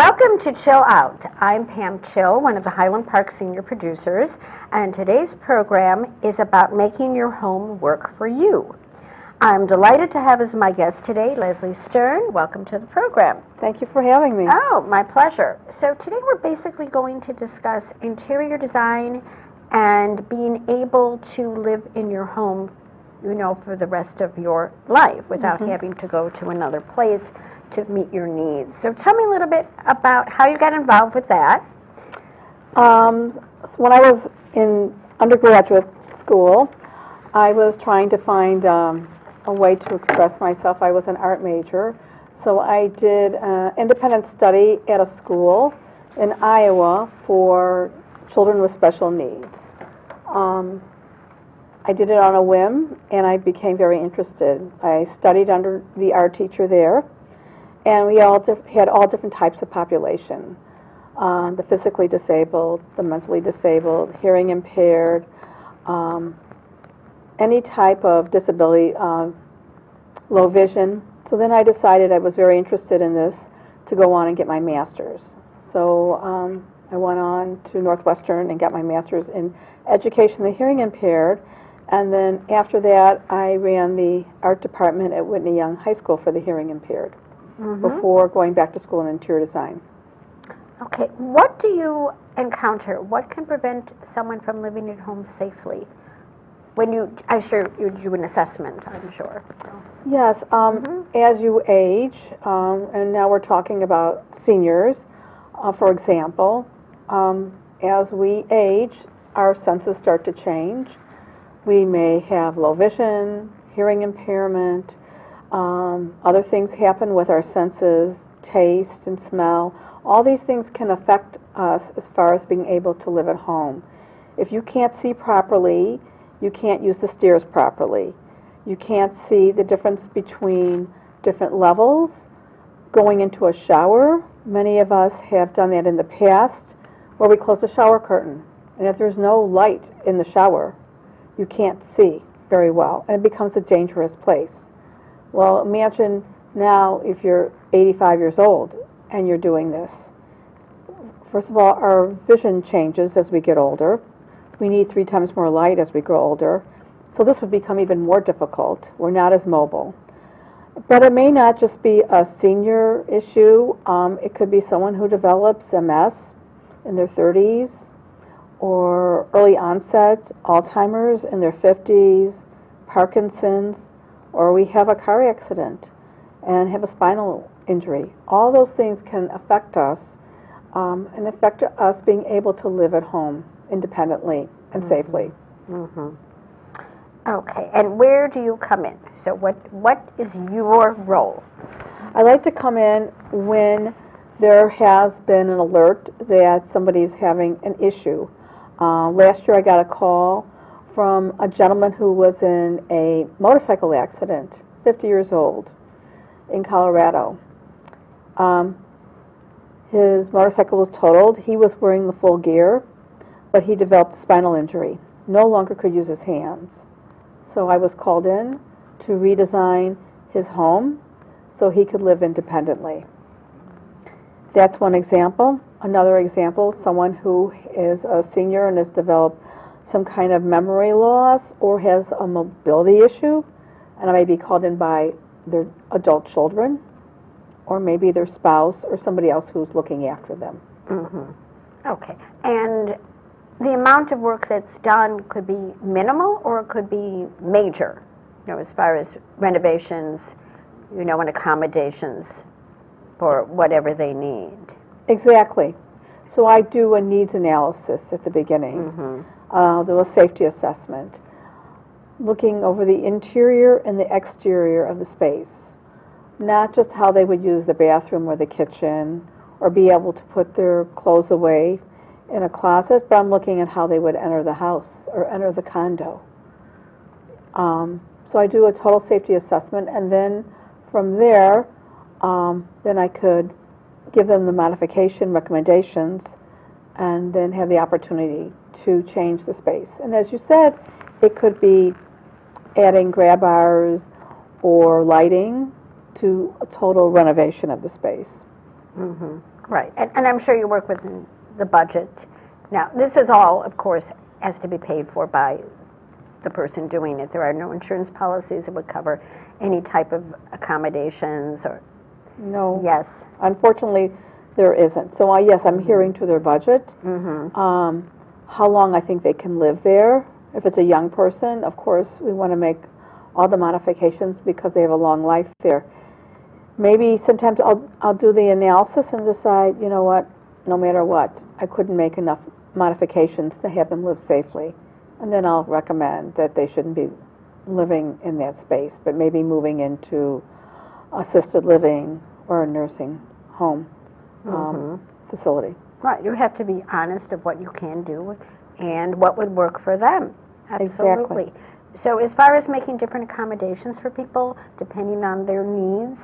Welcome to Chill Out. I'm Pam Chill, one of the Highland Park senior producers, and today's program is about making your home work for you. I'm delighted to have as my guest today Leslie Stern. Welcome to the program. Thank you for having me. Oh, my pleasure. So today we're basically going to discuss interior design and being able to live in your home, for the rest of your life without having to go to another place to meet your needs. So tell me a little bit about how you got involved with that. So when I was in undergraduate school, I was trying to find a way to express myself. I was an art major, so I did independent study at a school in Iowa for children with special needs. I did it on a whim, and I became very interested. I studied under the art teacher there, and we all had all different types of population. The physically disabled, the mentally disabled, hearing impaired, any type of disability, low vision. So then I decided I was very interested in this to go on and get my master's. So I went on to Northwestern and got my master's in education of the hearing impaired. And then after that, I ran the art department at Whitney Young High School for the hearing impaired before going back to school in interior design. Okay, what do you encounter? What can prevent someone from living at home safely? I'm sure you do an assessment, I'm sure. Yes, as you age, and now we're talking about seniors, for example, as we age, our senses start to change. We may have low vision, hearing impairment, other things happen with our senses, taste and smell. All these things can affect us as far as being able to live at home. If you can't see properly, you can't use the stairs properly. You can't see the difference between different levels. Going into a shower, many of us have done that in the past, where we close the shower curtain. And if there's no light in the shower, you can't see very well, and it becomes a dangerous place. Well, imagine now if you're 85 years old and you're doing this. First of all, our vision changes as we get older. We need 3 times more light as we grow older. So this would become even more difficult. We're not as mobile. But it may not just be a senior issue. It could be someone who develops MS in their 30s, or early onset Alzheimer's in their 50s, Parkinson's, or we have a car accident and have a spinal injury. All those things can affect us and affect us being able to live at home independently and safely. Okay, and where do you come in? So what is your role? I like to come in when there has been an alert that somebody's having an issue. Last year I got a call from a gentleman who was in a motorcycle accident, 50 years old, in Colorado. His motorcycle was totaled. He was wearing the full gear, but he developed a spinal injury. No longer could use his hands. So I was called in to redesign his home so he could live independently. That's one example. Another example, someone who is a senior and has developed some kind of memory loss or has a mobility issue, and I may be called in by their adult children, or maybe their spouse or somebody else who's looking after them. Okay, and the amount of work that's done could be minimal or it could be major, as far as renovations, and accommodations for whatever they need. Exactly. So I do a needs analysis at the beginning. Do a safety assessment, looking over the interior and the exterior of the space. Not just how they would use the bathroom or the kitchen or be able to put their clothes away in a closet, but I'm looking at how they would enter the house or enter the condo. So I do a total safety assessment, and then from there, then I could give them the modification recommendations and then have the opportunity to change the space. And as you said, it could be adding grab bars or lighting to a total renovation of the space. Right, and I'm sure you work within the budget. Now, this is all, of course, has to be paid for by the person doing it. There are no insurance policies that would cover any type of accommodations or, No. yes. Unfortunately, there isn't. So, yes, I'm hearing to their budget. Mm-hmm. How long I think they can live there. If it's a young person, of course, we want to make all the modifications because they have a long life there. Maybe sometimes I'll do the analysis and decide, you know what, no matter what, I couldn't make enough modifications to have them live safely. And then I'll recommend that they shouldn't be living in that space, but maybe moving into assisted living or a nursing home facility. Right, you have to be honest of what you can do and what would work for them. Absolutely. Exactly. So as far as making different accommodations for people, depending on their needs,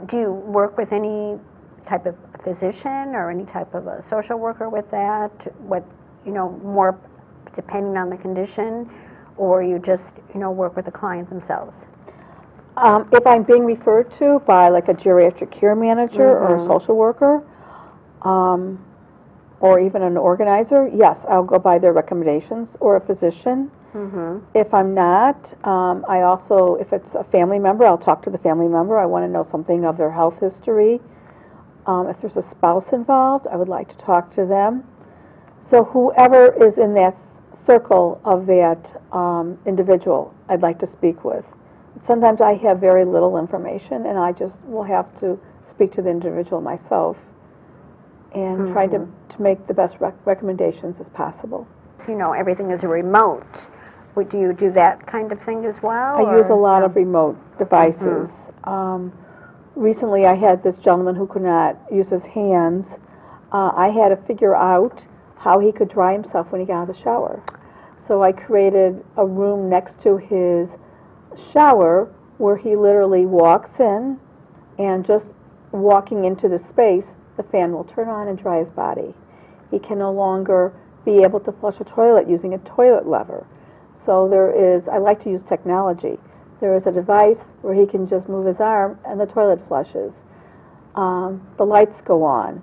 do you work with any type of physician or any type of a social worker with that? What, more depending on the condition, or you just, work with the client themselves? If I'm being referred to by like a geriatric care manager or a social worker, or even an organizer, yes, I'll go by their recommendations, or a physician. If I'm not, I also, if it's a family member, I'll talk to the family member. I want to know something of their health history. If there's a spouse involved, I would like to talk to them. So whoever is in that circle of that individual, I'd like to speak with. Sometimes I have very little information, and I just will have to speak to the individual myself and try to make the best recommendations as possible. Everything is remote. Would you do that kind of thing as well? I use a lot of remote devices. Recently I had this gentleman who could not use his hands. I had to figure out how he could dry himself when he got out of the shower. So I created a room next to his shower where he literally walks in, and just walking into the space, the fan will turn on and dry his body. He can no longer be able to flush a toilet using a toilet lever. So I like to use technology. There is a device where he can just move his arm and the toilet flushes. The lights go on.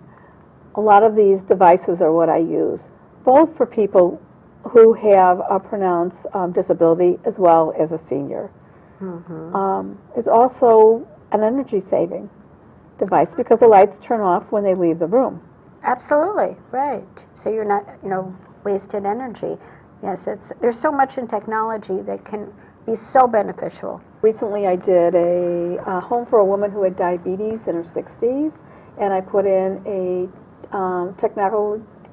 A lot of these devices are what I use, both for people who have a pronounced disability as well as a senior. It's also an energy saving device because the lights turn off when they leave the room. Absolutely, right. So you're not, wasted energy. Yes, there's so much in technology that can be so beneficial. Recently I did a home for a woman who had diabetes in her 60s, and I put in a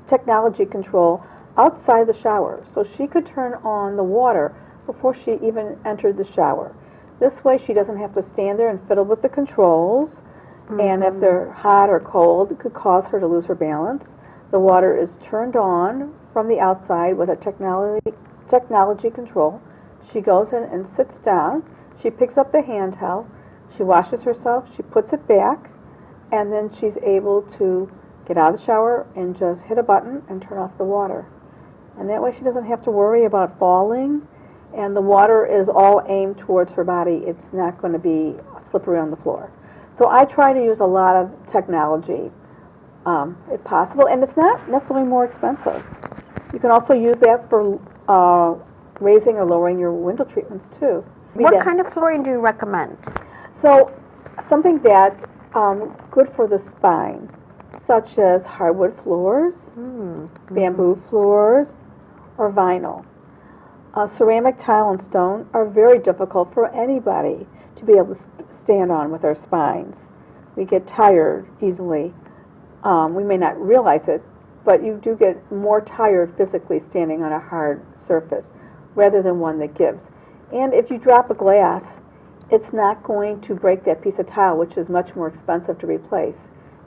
technology control outside the shower, so she could turn on the water before she even entered the shower. This way she doesn't have to stand there and fiddle with the controls, and if they're hot or cold, it could cause her to lose her balance. The water is turned on from the outside with a technology control. She goes in and sits down. She picks up the handheld. She washes herself. She puts it back, and then she's able to get out of the shower and just hit a button and turn off the water. And that way she doesn't have to worry about falling, and the water is all aimed towards her body. It's not going to be slippery on the floor. So I try to use a lot of technology if possible, and it's not necessarily more expensive. You can also use that for raising or lowering your window treatments too. What kind of flooring do you recommend? So something that's good for the spine, such as hardwood floors, bamboo floors, or vinyl. Ceramic tile and stone are very difficult for anybody to be able to stand on with our spines. We get tired easily. We may not realize it, but you do get more tired physically standing on a hard surface rather than one that gives. And if you drop a glass, it's not going to break that piece of tile, which is much more expensive to replace.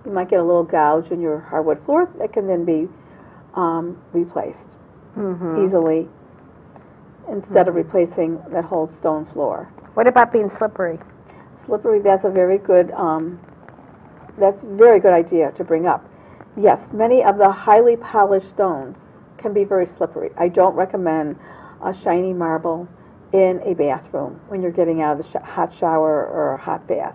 You might get a little gouge in your hardwood floor that can then be replaced easily instead of replacing that whole stone floor. What about being slippery? Slippery, that's a very good idea to bring up. Yes, many of the highly polished stones can be very slippery. I don't recommend a shiny marble in a bathroom when you're getting out of the hot shower or a hot bath.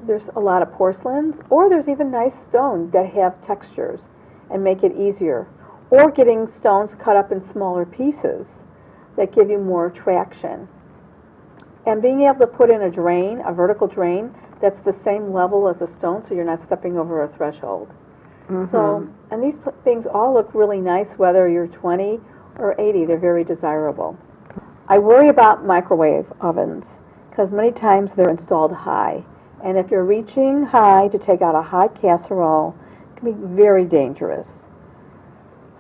there's a lot of porcelains, or there's even nice stone that have textures and make it easier. Or getting stones cut up in smaller pieces that give you more traction. And being able to put in a drain, a vertical drain, that's the same level as a stone, so you're not stepping over a threshold. So, and these things all look really nice, whether you're 20 or 80, they're very desirable. I worry about microwave ovens, because many times they're installed high. And if you're reaching high to take out a hot casserole, it can be very dangerous.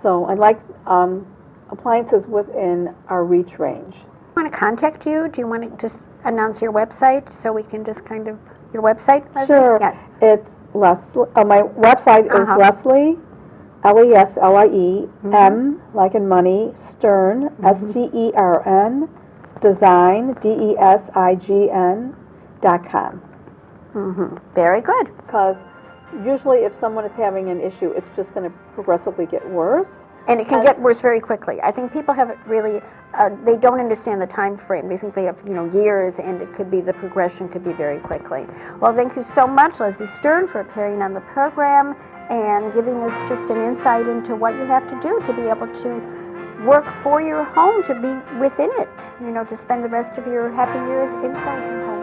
So I like appliances within our reach range. Want to contact you? Do you want to just announce your website so we can just kind of, your website, Leslie? Sure. Yes. It's Leslie, my website is Leslie, Leslie, M, like in money, Stern, STERN, design, DESIGN.com. Very good. Because usually if someone is having an issue, it's just going to progressively get worse. And it can get worse very quickly. I think people have really, they don't understand the time frame. They think they have, years, and it could be, the progression could be very quickly. Well, thank you so much, Leslie Stern, for appearing on the program and giving us just an insight into what you have to do to be able to work for your home, to be within it, to spend the rest of your happy years inside your home.